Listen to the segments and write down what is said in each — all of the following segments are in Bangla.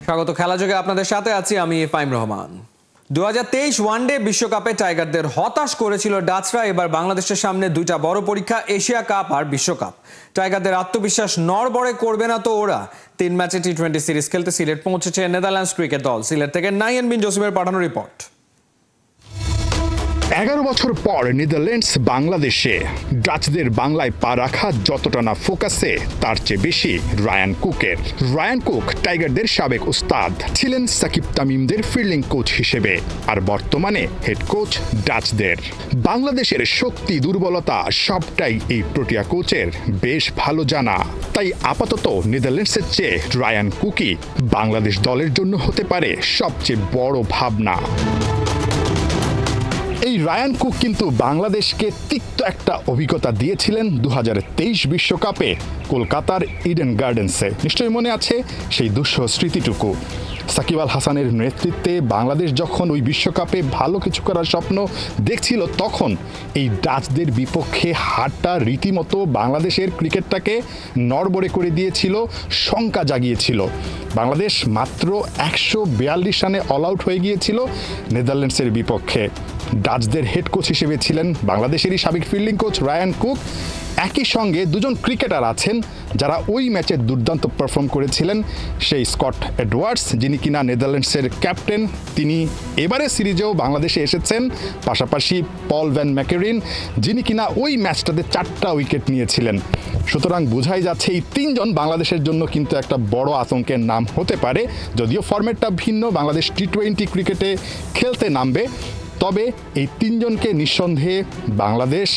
স্বাগত খেলাযোগে আপনাদের সাথে আছি আমি ফাইম রহমান। 2023 ওয়ানডে বিশ্বকাপে টাইগারদের হতাশ করেছিল ডাচরা। এবার বাংলাদেশের সামনে দুইটা বড় পরীক্ষা, এশিয়া কাপ আর বিশ্বকাপ। টাইগারদের আত্মবিশ্বাস নড়বড়ে করবে না তো ওরা। 3 ম্যাচে টি-20 সিরিজ খেলতে সিলেট পৌঁছেছে নেদারল্যান্ডস ক্রিকেট দল। সিলেট থেকে নাহিয়ান বিন জসিমের পাঠানো রিপোর্ট। 11 বছর পর নেদারল্যান্ডস বাংলাদেশে। ডাচদের বাংলায় পা রাখা যতটা না ফোকাসে, তার চেয়ে বেশি রায়ান কুকের। রায়ান কুক টাইগারদের সাবেক উস্তাদ, ছিলেন সাকিব তামিমদের ফিল্ডিং কোচ হিসেবে, আর বর্তমানে হেড কোচ ডাচদের। বাংলাদেশের শক্তি দুর্বলতা সবটাই এই প্রোটিয়া কোচের বেশ ভালো জানা। তাই আপাতত নেদারল্যান্ডসের চেয়ে রায়ান কুকই বাংলাদেশ দলের জন্য হতে পারে সবচেয়ে বড় ভাবনা। এই রায়ান কুক কিন্তু বাংলাদেশকে তিক্ত একটা অভিজ্ঞতা দিয়েছিলেন 2023 বিশ্বকাপে কলকাতার ইডেন গার্ডেন্সে। নিশ্চয়ই মনে আছে সেই দুঃসহ স্মৃতিটুকু। সাকিব আল হাসানের নেতৃত্বে বাংলাদেশ যখন ওই বিশ্বকাপে ভালো কিছু করার স্বপ্ন দেখছিল, তখন এই ডাচদের বিপক্ষে হারটা রীতিমতো বাংলাদেশের ক্রিকেটটাকে নড়বড়ে করে দিয়েছিল, শঙ্কা জাগিয়েছিল। বাংলাদেশ মাত্র 142 রানে অল আউট হয়ে গিয়েছিল নেদারল্যান্ডসের বিপক্ষে। ডাচদের হেড কোচ হিসেবে ছিলেন বাংলাদেশেরই সাবেক ফিল্ডিং কোচ রায়ান কুক। একই সঙ্গে দুজন ক্রিকেটার আছেন যারা ওই ম্যাচে দুর্দান্ত পারফর্ম করেছিলেন। সেই স্কট এডওয়ার্ডস, যিনি কিনা নেদারল্যান্ডসের ক্যাপ্টেন, তিনি এবারে সিরিজেও বাংলাদেশে এসেছেন। পাশাপাশি পল ভ্যান ম্যাকেরিন, যিনি কিনা ওই ম্যাচটাতে 4টা উইকেট নিয়েছিলেন। সুতরাং বোঝাই যাচ্ছে এই তিনজন বাংলাদেশের জন্য কিন্তু একটা বড় আতঙ্কের নাম হতে পারে। যদিও ফরম্যাটটা ভিন্ন, বাংলাদেশ টি-20 ক্রিকেটে খেলতে নামবে, তবে এই তিনজনকে নিঃসন্দেহে বাংলাদেশ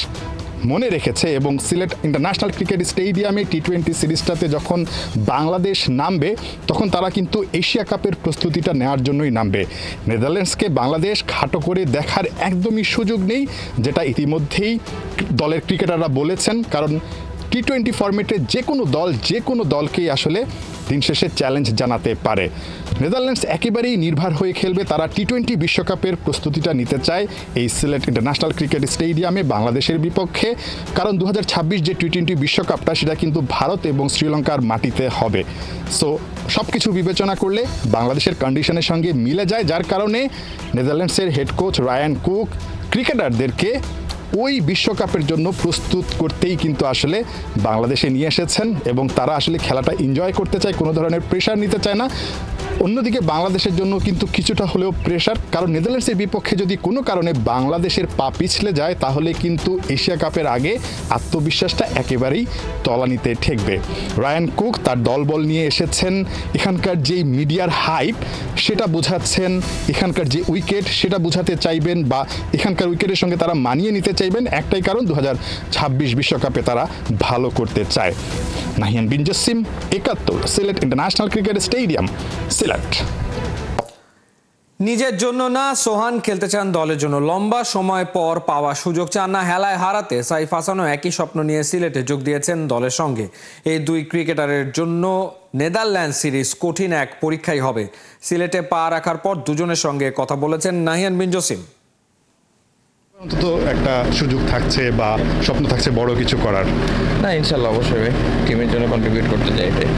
মনে রেখেছে। এবং সিলেট ইন্টারন্যাশনাল ক্রিকেট স্টেডিয়ামে টি-20 সিরিজটাতে যখন বাংলাদেশ নামবে, তখন তারা কিন্তু এশিয়া কাপের প্রস্তুতিটা নেওয়ার জন্যই নামবে। নেদারল্যান্ডসকে বাংলাদেশ খাটো করে দেখার একদমই সুযোগ নেই, যেটা ইতিমধ্যেই দলের ক্রিকেটাররা বলেছেন। কারণ টি-20 ফরম্যাটে যে কোনো দলকেই আসলে দিন শেষে চ্যালেঞ্জ জানাতে পারে। নেদারল্যান্ডস একেবারেই নির্ভর হয়ে খেলবে। তারা টি-20 বিশ্বকাপের প্রস্তুতিটা নিতে চায় এই সিলেট ইন্টারন্যাশনাল ক্রিকেট স্টেডিয়ামে বাংলাদেশের বিপক্ষে। কারণ 2026 যে টি-20 বিশ্বকাপটা, সেটা কিন্তু ভারত এবং শ্রীলঙ্কার মাটিতে হবে। সো সব কিছু বিবেচনা করলে বাংলাদেশের কন্ডিশনের সঙ্গে মিলে যায়, যার কারণে নেদারল্যান্ডসের হেড কোচ রায়ান কুক ক্রিকেটারদেরকে ওই বিশ্বকাপের জন্য প্রস্তুত করতেই কিন্তু আসলে বাংলাদেশে নিয়ে এসেছেন। এবং তারা আসলে খেলাটা এনজয় করতে চায়, কোনো ধরনের প্রেশার নিতে চায় না। অন্যদিকে বাংলাদেশের জন্য কিন্তু কিছুটা হলেও প্রেশার, কারণ নেদারল্যান্ডসের বিপক্ষে যদি কোনো কারণে বাংলাদেশের পা পিছলে যায়, তাহলে কিন্তু এশিয়া কাপের আগে আত্মবিশ্বাসটা একেবারেই তলানিতে ঠেকবে। রায়ান কুক তার দলবল নিয়ে এসেছেন। এখানকার যেই মিডিয়ার হাইপ, সেটা বোঝাচ্ছেন। এখানকার যে উইকেট, সেটা বোঝাতে চাইবেন, বা এখানকার উইকেটের সঙ্গে তারা মানিয়ে নিতে চাইবেন। একটাই কারণ, 2026 বিশ্বকাপে তারা ভালো করতে চায়। Nahiyan Bin Jasim, 71, Sylhet international cricket stadium, Sylhet. নিজের জন্য না, সোহান খেলতে চান দলের জন্য। লম্বা সময় পর পাওয়া সুযোগ চান না হেলায় হারাতে। সাইফ হাসানও একই স্বপ্ন নিয়ে সিলেটে যোগ দিয়েছেন দলের সঙ্গে। এই দুই ক্রিকেটারের জন্য নেদারল্যান্ড সিরিজ কঠিন এক পরীক্ষাই হবে। সিলেটে পা রাখার পর দুজনের সঙ্গে কথা বলেছেন নাহিয়ান বিন জসিম। অন্তত একটা সুযোগ থাকছে বা স্বপ্ন থাকছে বড় কিছু করার। না, ইনশাল্লাহ অবশ্যই টিমের জন্য কন্ট্রিবিউট করতে চাই। এটাই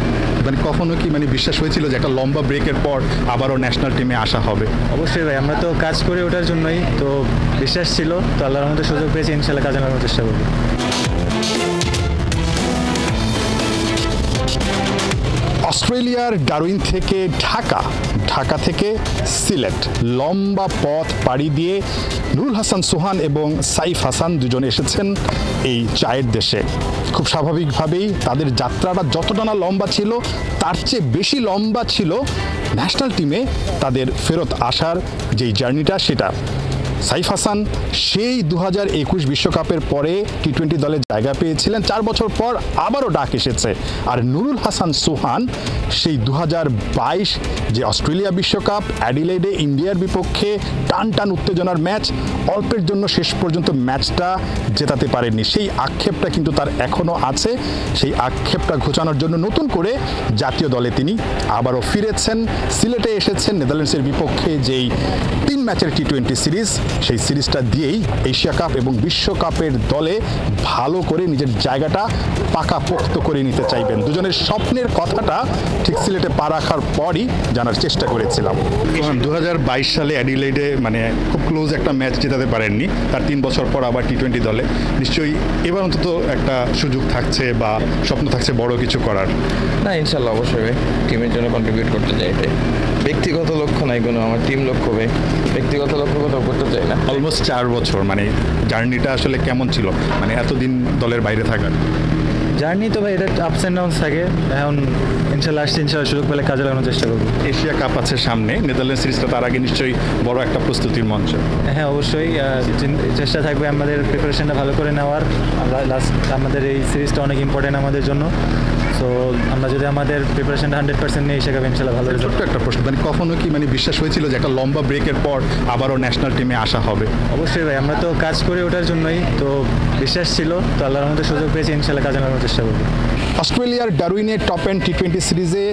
মানে কখনো কি বিশ্বাস হয়েছিল যে একটা লম্বা ব্রেকের পর আবারও ন্যাশনাল টিমে আসা হবে? অবশ্যই ভাই, আমরা তো কাজ করি ওটার জন্যই, তো বিশ্বাস ছিল, তো আল্লাহর মধ্যে সুযোগ পেয়েছি, ইনশাল্লাহ কাজে লাগানোর চেষ্টা করবো। অস্ট্রেলিয়ার ডারউইন থেকে ঢাকা থেকে সিলেট, লম্বা পথ পাড়ি দিয়ে নুরুল হাসান সোহান এবং সাইফ হাসান দুজনে এসেছেন এই চায়ের দেশে। খুব স্বাভাবিকভাবেই তাদের যাত্রাটা যতটা না লম্বা ছিল, তার চেয়ে বেশি লম্বা ছিল ন্যাশনাল টিমে তাদের ফেরত আসার যেই জার্নিটা, সেটা। সাইফ হাসান সেই 2021 বিশ্বকাপের পরে টি-20 দলে জায়গা পেয়েছিলেন। 4 বছর পর আবারও ডাক এসেছে। আর নুরুল হাসান সোহান সেই 2022 যে অস্ট্রেলিয়া বিশ্বকাপ, অ্যাডিলেডে ইন্ডিয়ার বিপক্ষে টান উত্তেজনার ম্যাচ, অল্পের জন্য শেষ পর্যন্ত ম্যাচটা জেতাতে পারেননি। সেই আক্ষেপটা কিন্তু তার এখনও আছে। সেই আক্ষেপটা ঘোচানোর জন্য নতুন করে জাতীয় দলে তিনি আবারও ফিরেছেন। সিলেটে এসেছেন নেদারল্যান্ডসের বিপক্ষে যেই 3 ম্যাচের টি-20 সিরিজ, সেই সিরিজটা দিয়েই এশিয়া কাপ এবং বিশ্বকাপের দলে ভালো করে নিজের জায়গাটা পাকাপোক্ত করে নিতে চাইবেন। দুজনের স্বপ্নের কথাটা ঠিক সিলেটে পা রাখার পরই জানার চেষ্টা করেছিলাম। 2022 সালে অ্যাডিলেডে মানে খুব ক্লোজ একটা ম্যাচ জেতাতে পারেননি, তার 3 বছর পর আবার টি-20 দলে। নিশ্চয়ই এবার অন্তত একটা সুযোগ থাকছে বা স্বপ্ন থাকছে বড় কিছু করার। না, ইনশাল্লাহ অবশ্যই ভাই, টিমের জন্য কন্ট্রিবিউট করতে চাই। এটাই ব্যক্তিগত লক্ষ্য নাই কোনো, আমার টিম লক্ষ্য ভাই, ব্যক্তিগত লক্ষ্য কোথাও করতে চাই না। অলমোস্ট 4 বছর, মানে জার্নিটা আসলে কেমন ছিল, মানে এতদিন দলের বাইরে থাকার? জার্নি তো ভাই এটা আপস অ্যান্ড ডাউনস থাকে, এখন ইনশাল্লাহ আসছে, ইনশাল্লাহ সুযোগ পেলে কাজে লাগানোর চেষ্টা করবো। এশিয়া কাপ আছে সামনে, নেদারল্যান্ড সিরিজটা তার আগে নিশ্চয়ই বড় একটা প্রস্তুতির মঞ্চ। হ্যাঁ অবশ্যই চেষ্টা থাকবে আমাদের প্রিপারেশনটা ভালো করে নেওয়ার। লাস্ট আমাদের এই সিরিজটা অনেক ইম্পর্টেন্ট আমাদের জন্য, সো আমরা যদি আমাদের প্রিপারেশনটা 100% নিয়ে এসে ইনশাল্লাহ ভালো রেজাল্ট। ছোট্ট একটা প্রশ্ন, মানে কখনো কি মানে বিশ্বাস হয়েছিল যে একটা লম্বা ব্রেকের পর আবারও ন্যাশনাল টিমে আসা হবে? অবশ্যই ভাই, আমরা তো কাজ করে ওঠার জন্যই, তো বিশ্বাস ছিল, তো আল্লাহর মধ্যে সুযোগ পেয়েছি, ইনশাল্লাহ কাজে লাগানোর চেষ্টা করবো। অস্ট্রেলিয়ার ডারউইনে টপ এন্ড টি-20 সিরিজে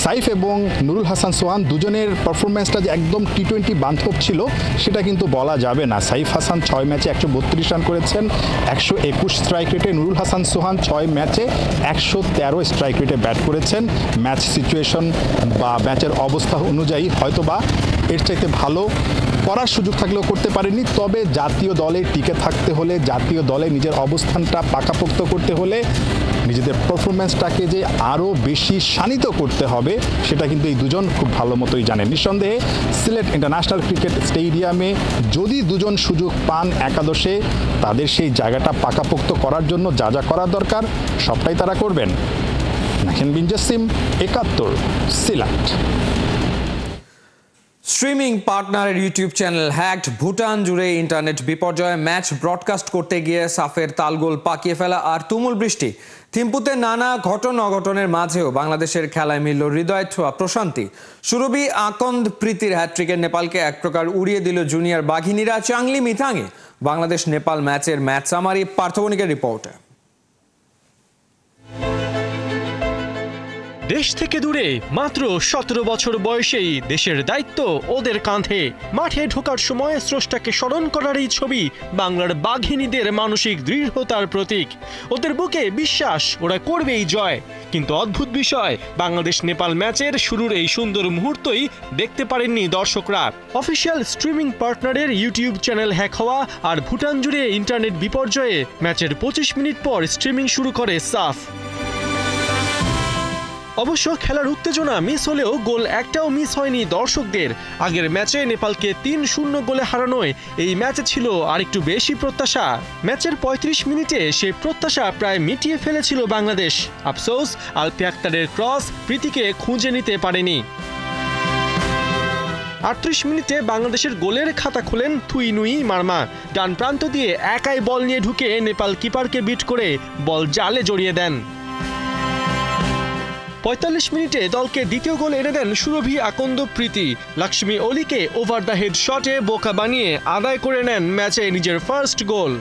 সাইফ এবং নুরুল হাসান সোহান দুজনের পারফরমেন্সটা যে একদম টি-20 বান্ধব ছিল সেটা কিন্তু বলা যাবে না। সাইফ হাসান 6 ম্যাচে 132 রান করেছেন 121 স্ট্রাইক রেটে, নুরুল হাসান সোহান 6 ম্যাচে 113 স্ট্রাইক রেটে ব্যাট করেছেন। ম্যাচ সিচুয়েশন বা ম্যাচের অবস্থা অনুযায়ী হয়তোবা এর চাইতে ভালো করার সুযোগ থাকলেও করতে পারেনি। তবে জাতীয় দলে টিকে থাকতে হলে, জাতীয় দলে নিজের অবস্থানটা পাকাপোক্ত করতে হলে নিজেদের পারফরমেন্সটাকে যে আরও বেশি শানিত করতে হবে সেটা কিন্তু এই দুজন খুব ভালো মতোই জানেন। নিঃসন্দেহে সিলেট ইন্টারন্যাশনাল ক্রিকেট স্টেডিয়ামে যদি দুজন সুযোগ পান একাদশে, তাদের সেই জায়গাটা পাকাপোক্ত করার জন্য যা যা করার দরকার সবটাই তারা করবেন। নাহিন বিন জাসিম, 71 সিলেট। স্ট্রিমিং পার্টনারের ইউটিউব চ্যানেল হ্যাকড, ভুটান জুড়ে ইন্টারনেট বিপর্যয়, ম্যাচ ব্রডকাস্ট করতে গিয়ে সাফের তালগোল পাকিয়ে ফেলা আর তুমুল বৃষ্টি। থিম্পুতে নানা ঘটন অঘটনের মাঝেও বাংলাদেশের খেলায় মিলল হৃদয় ছোঁয়া প্রশান্তি। সুরভি আকন্দ প্রীতির হ্যাট্রিকের নেপালকে এক প্রকার উড়িয়ে দিল জুনিয়র বাঘিনীরা চাংলি মিথাঙে। বাংলাদেশ নেপাল ম্যাচের ম্যাচ সামারি পার্থবণিকের রিপোর্টে। দেশ থেকে দূরে মাত্র 17 বছর বয়সেই দেশের দায়িত্ব ওদের কাঁধে। মাঠে ঢোকার সময় স্রষ্টাকে স্মরণ করার এই ছবি বাংলার বাঘিনীদের মানসিক দৃঢ়তার প্রতীক। ওদের বুকে বিশ্বাস ওরা করবেই জয়। কিন্তু অদ্ভুত বিষয়, বাংলাদেশ নেপাল ম্যাচের শুরুর এই সুন্দর মুহূর্তই দেখতে পারেননি দর্শকরা। অফিসিয়াল স্ট্রিমিং পার্টনারের ইউটিউব চ্যানেল হ্যাক হওয়া আর ভুটান জুড়ে ইন্টারনেট বিপর্যয়ে ম্যাচের 25 মিনিট পর স্ট্রিমিং শুরু করে সাফ। অবশ্য খেলার উত্তেজনা মিস হলেও গোল একটাও মিস হয়নি দর্শকদের। আগের ম্যাচে নেপালকে 3-0 গোলে হারানোয় এই ম্যাচে ছিল আরেকটু বেশি প্রত্যাশা। ম্যাচের 35 মিনিটে সেই প্রত্যাশা প্রায় মিটিয়ে ফেলেছিল বাংলাদেশ। আফসোস, আলপি আক্তারের ক্রস প্রীতিকে খুঁজে নিতে পারেনি। 38 মিনিটে বাংলাদেশের গোলের খাতা খোলেন থুইনুই মারমা। ডান প্রান্ত দিয়ে একাই বল নিয়ে ঢুকে নেপাল কিপারকে বিট করে বল জালে জড়িয়ে দেন। 45 মিনিটে দলকে দ্বিতীয় গোল এনে দেন সুরভি আকন্দ প্রীতি। লক্ষ্মী অলিকে ওভার দ্য হেড শটে বোকা বানিয়ে আদায় করে নেন ম্যাচে নিজের ফার্স্ট গোল।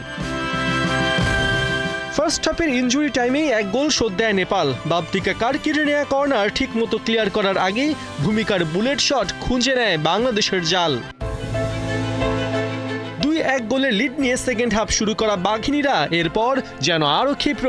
ফার্স্ট হাফের ইনজুরি টাইমেই এক গোল শোধ দেয় নেপাল। বাবতিকা কার কেড়ে নেয়া কর্নার ঠিক মতো ক্লিয়ার করার আগেই ভূমিকার বুলেট শট খুঁজে নেয় বাংলাদেশের জাল। 2-1 গোলের লিড নিয়ে সেকেন্ড হাফ শুরু করা বাঘিনীরা এরপর যেন আরও ক্ষিপ্র।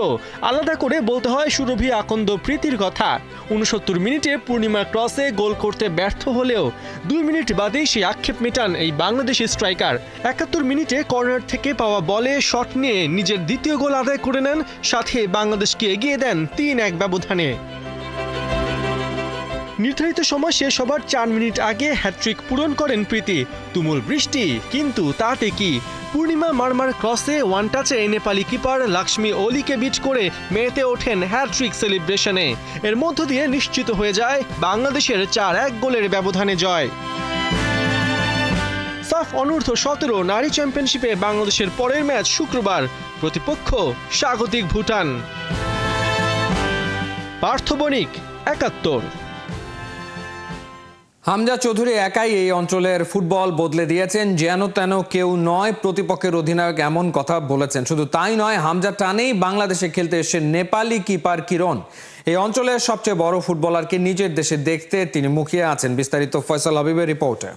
আলাদা করে বলতে হয় সুরভি আকন্দ প্রীতির কথা। 69 মিনিটে পূর্ণিমা ক্রসে গোল করতে ব্যর্থ হলেও 2 মিনিট বাদেই সেই আক্ষেপ মেটান এই বাংলাদেশি স্ট্রাইকার। 71 মিনিটে কর্নার থেকে পাওয়া বলে শট নিয়ে নিজের দ্বিতীয় গোল আদায় করে নেন, সাথে বাংলাদেশকে এগিয়ে দেন 3-1 ব্যবধানে। নির্ধারিত সময় শেষ হবার 4 মিনিট আগে হ্যাট্রিক পূরণ করেন প্রীতি। তুমুল বৃষ্টি, কিন্তু তাতে কি, পূর্ণিমা মারমার ক্রসে ওয়ান টাচে নেপালি কিপার লক্ষ্মী অলিকে বিট করে মেতে ওঠেন হ্যাট্রিক সেলিব্রেশনে। এর মধ্য দিয়ে নিশ্চিত হয়ে যায় বাংলাদেশের 4-1 গোলের ব্যবধানে জয়। সাফ অনূর্ধ্ব 17 নারী চ্যাম্পিয়নশিপে বাংলাদেশের পরের ম্যাচ শুক্রবার, প্রতিপক্ষ স্বাগতিক ভুটান। পার্থবণিক, 71। হামজা চৌধুরী একাই এই অঞ্চলের ফুটবল বদলে দিয়েছেন, যেন তেন কেউ নয়। প্রতিপক্ষের অধিনায়ক এমন কথা বলেছেন। শুধু তাই নয়, হামজা টানেই বাংলাদেশে খেলতে এসে নেপালি কিপার কিরণ। এই অঞ্চলের সবচেয়ে বড় ফুটবলারকে নিজের দেশে দেখতে তিনি মুখিয়ে আছেন। বিস্তারিত ফয়সাল হাবিবের রিপোর্টে।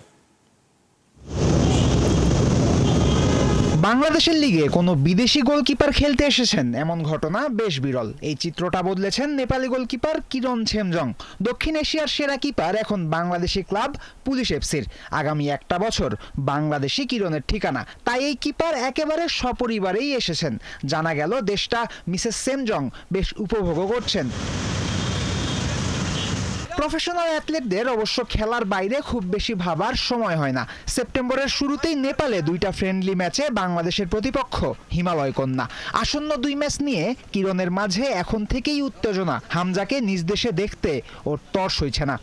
বাংলাদেশের লিগে কোনো বিদেশি গোলকিপার খেলতে এসেছেন এমন ঘটনা বেশ বিরল। এই চিত্রটা বদলেছেন নেপালি গোলকিপার কিরণ ছেমজং। দক্ষিণ এশিয়ার সেরা কিপার এখন বাংলাদেশি ক্লাব পুলিশ এফসির। আগামী একটা বছর বাংলাদেশি কিরণের ঠিকানা। তাই এই কিপার একেবারে সপরিবারেই এসেছেন। জানা গেল দেশটা মিসেস সেমজং বেশ উপভোগও করছেন। প্রফেশনাল অ্যাথলেটদের অবশ্য খেলার বাইরে খুব বেশি ভাবার সময় হয় না। সেপ্টেম্বরের শুরুতেই নেপালে 2টা ফ্রেন্ডলি ম্যাচে বাংলাদেশের প্রতিপক্ষ হিমালয় কন্যা। আসন্ন 2 ম্যাচ নিয়ে কিরণের মাঝে এখন থেকেই উত্তেজনা। হামজাকে নিজ দেশে দেখতে ওর তর সইছে না।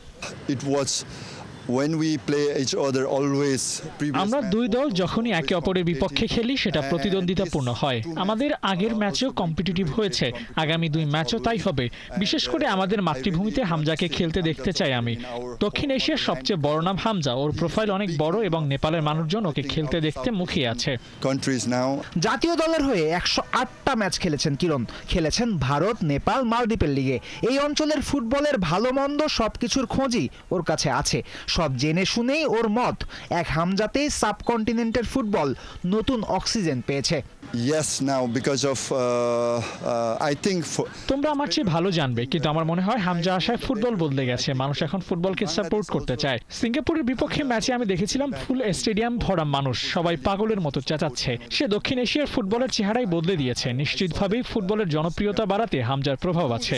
আমরা দুই দল যখনই একে অপরের বিপক্ষে খেলি সেটা প্রতিদ্বন্দ্বিতাপূর্ণ হয়। আমাদের আগের ম্যাচও কম্পিটিটিভ হয়েছে, আগামী 2 ম্যাচও তাই হবে। বিশেষ করে আমাদের মাতৃভূমিতে হামজাকে খেলতে দেখতে চাই আমি। দক্ষিণ এশিয়ার সবচেয়ে বড় নাম হামজা, ওর প্রোফাইল অনেক বড় এবং নেপালের মানুষজন ওকে খেলতে দেখতে মুখিয়ে আছে। জাতীয় দলের হয়ে 108টা ম্যাচ খেলেছেন কিরণ। খেলেছেন ভারত, নেপাল, মালদ্বীপের লিগে। এই অঞ্চলের ফুটবলের ভালো মন্দ সবকিছুর খোঁজই ওর কাছে আছে। সব জেনে শুনেই ওর মত, এক হামজাতেই সাবকন্টিনেন্টের ফুটবল নতুন অক্সিজেন পেয়েছে। তোমরা আমার চেয়ে ভালো জানবে, কিন্তু আমার মনে হয় হামজা আসায় ফুটবল বদলে গেছে। মানুষ এখন ফুটবলকে সাপোর্ট করতে চায়। সিঙ্গাপুরের বিপক্ষে ম্যাচে আমি দেখেছিলাম ফুল স্টেডিয়াম ভরা মানুষ, সবাই পাগলের মতো চেঁচাচ্ছে। সে দক্ষিণ এশিয়ার ফুটবলের চেহারাই বদলে দিয়েছে। নিশ্চিতভাবেই ফুটবলের জনপ্রিয়তা বাড়াতে হামজার প্রভাব আছে।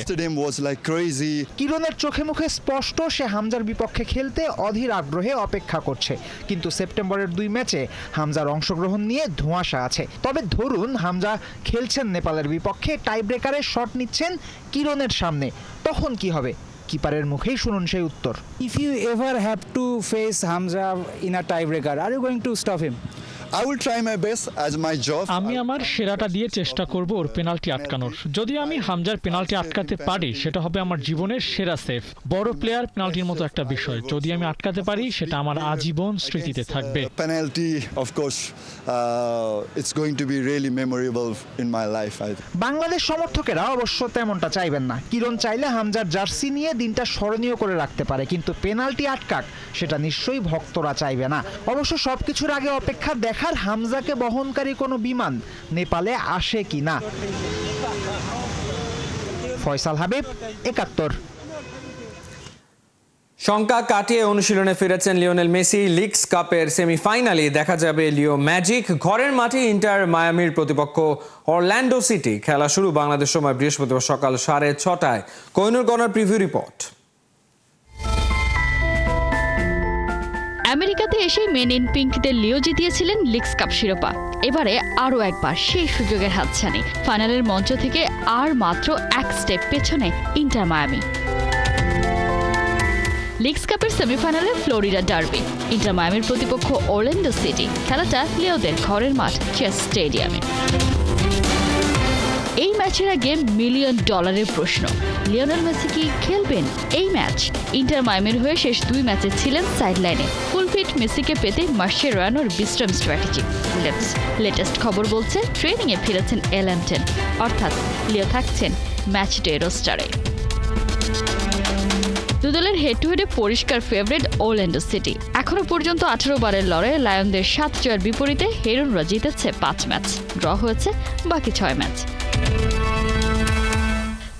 কিরণের চোখে মুখে স্পষ্ট সে হামজার বিপক্ষে খেলতে অধীর আগ্রহে অপেক্ষা করছে। কিন্তু সেপ্টেম্বরের 2 ম্যাচে হামজার অংশগ্রহণ নিয়ে ধোঁয়াশা আছে। তবে ধরুন হামজা খেলছেন নেপালের বিপক্ষে, টাই ব্রেকারে শট নিচ্ছেন কিরণের সামনে, তখন কি হবে? কিপারের মুখেই শুনুন সেই উত্তর। If you ever have to face Hamza in a tiebreaker, are you going to stop him? আমি আমার সেরাটা দিয়ে চেষ্টা করব ওর পেনাল্টি আটকানোর। যদি আমি হামজার পেনাল্টি আটকাতে পারি সেটা হবে আমার জীবনের সেরা সেভ। বড় প্লেয়ার পেনাল্টির মতো একটা বিষয়, যদি আমি আটকাতে পারি সেটা আমার আজীবন স্মৃতিতে থাকবে। বাংলাদেশ সমর্থকেরা অবশ্য তেমনটা চাইবেন না। কিরণ চাইলে হামজার জার্সি নিয়ে দিনটা স্মরণীয় করে রাখতে পারে, কিন্তু পেনাল্টি আটকাক সেটা নিশ্চয়ই ভক্তরা চাইবে না। অবশ্য সবকিছুর আগে অপেক্ষা দেখার হামজাকে বহনকারী কোনো বিমান নেপালে আসে কিনা। ফয়সাল হাবিব, ৭১। শঙ্কা কাটিয়ে অনুশীলনে ফিরেছেন লিওনেল মেসি। লিগস কাপের সেমিফাইনালে দেখা যাবে লিও ম্যাজিক। ঘরের মাঠে ইন্টার মায়ামির প্রতিপক্ষ অরল্যান্ডো সিটি। খেলা শুরু বাংলাদেশ সময় বৃহস্পতিবার সকাল 6:30। Kohinoor corner preview report. আমেরিকাতে এসে মেন ইন পিঙ্কদের লিও জিতিয়েছিলেন লিগস কাপ শিরোপা। এবারে আরও একবার সেই সুযোগের হাতছানি। ফাইনালের মঞ্চ থেকে আর মাত্র 1 স্টেপ পেছনে ইন্টার মায়ামি। লিগস কাপের সেমিফাইনালে ফ্লোরিডা ডার্বি। ইন্টার মায়ামির প্রতিপক্ষ অরল্যান্ডো সিটি। খেলাটা লিওদের ঘরের মাঠ চেস স্টেডিয়ামে। এই ম্যাচের আগে $1 মিলিয়ন প্রশ্ন, লিওনেল মেসি কি খেলবেন এই ম্যাচ? ইন্টার মায়ামির হয়ে শেষ 2 ম্যাচে ছিলেন সাইডলাইনে। ফুলফিট মেসিকে পেতে মাসচেরানোর বিশ্রাম স্ট্র্যাটেজি। লেটেস্ট খবর বলছে ট্রেনিংয়ে ফিরেছেন এলান্টেন, অর্থাৎ লিও থাকছেন ম্যাচ ডে রোস্টারে। দুদলের হেড টু হেডে পরিষ্কার ফেভারিট অরল্যান্ডো সিটি। এখনো পর্যন্ত 18 বারের লড়াইয়ে লায়নদের 7 জয়ের বিপরীতে হেরনরা জিতেছে 5 ম্যাচ, ড্র হয়েছে বাকি 6 ম্যাচ।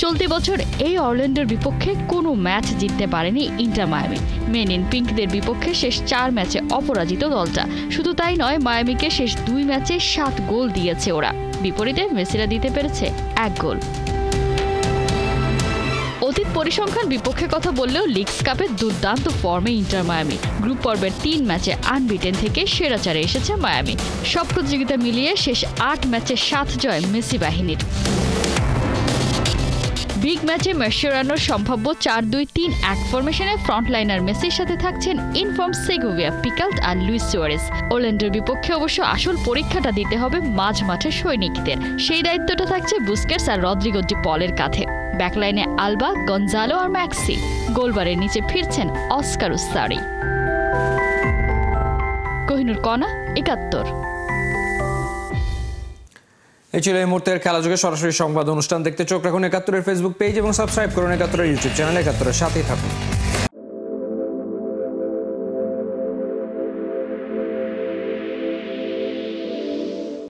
চলতি বছর এই অরল্যান্ডোর বিপক্ষে কোনো ম্যাচ জিততে পারেনি ইন্টার মায়ামি। মেন ইন পিঙ্কদের বিপক্ষে শেষ 4 ম্যাচে অপরাজিত দলটা। শুধু তাই নয়, মায়ামিকে শেষ 2 ম্যাচে 7 গোল দিয়েছে ওরা। বিপরীতে মেসিরা দিতে পেরেছে 1 গোল। অতীত পরিসংখ্যান বিপক্ষে কথা বললেও লিগস কাপে দুর্দান্ত ফর্মে ইন্টার মায়ামি। গ্রুপ পর্বের 3 ম্যাচে আনবিটেন থেকে সেরা 4-এ এসেছে মায়ামি। সব প্রতিযোগিতা মিলিয়ে শেষ 8 ম্যাচে 7 জয় মেসি বাহিনীর। বিগ ম্যাচে মাসচেরানোর সম্ভাব্য 4-2-3-1 ফরমেশনে ফ্রন্টলাইনার মেসির সাথে থাকছেন ইনফর্ম সেগোভিয়া, পিকাল্ট আর লুইস সুয়ারেস। অরল্যান্ডোর বিপক্ষে অবশ্য আসল পরীক্ষাটা দিতে হবে মাঝ মাঠের সৈনিকদের। সেই দায়িত্বটা থাকছে বুস্কেটস আর রদ্রিগো ডি পলের কাঁধে। ব্যাকলাইনে আলবা, গঞ্জালো আর ম্যাক্সি। গোলবারের নিচে ফিরছেন অস্কার উস্তারি। কোহিনুর কর্নার, ৭১। এই ছিল এই মুহূর্তের খেলাযোগে সরাসরি সংবাদ অনুষ্ঠান। দেখতে চোখ রাখুন ৭১-এর ফেসবুক পেজ এবং সাবস্ক্রাইব করুন ৭১-এর ইউটিউব চ্যানেল। ৭১-এর সাথেই থাকুন।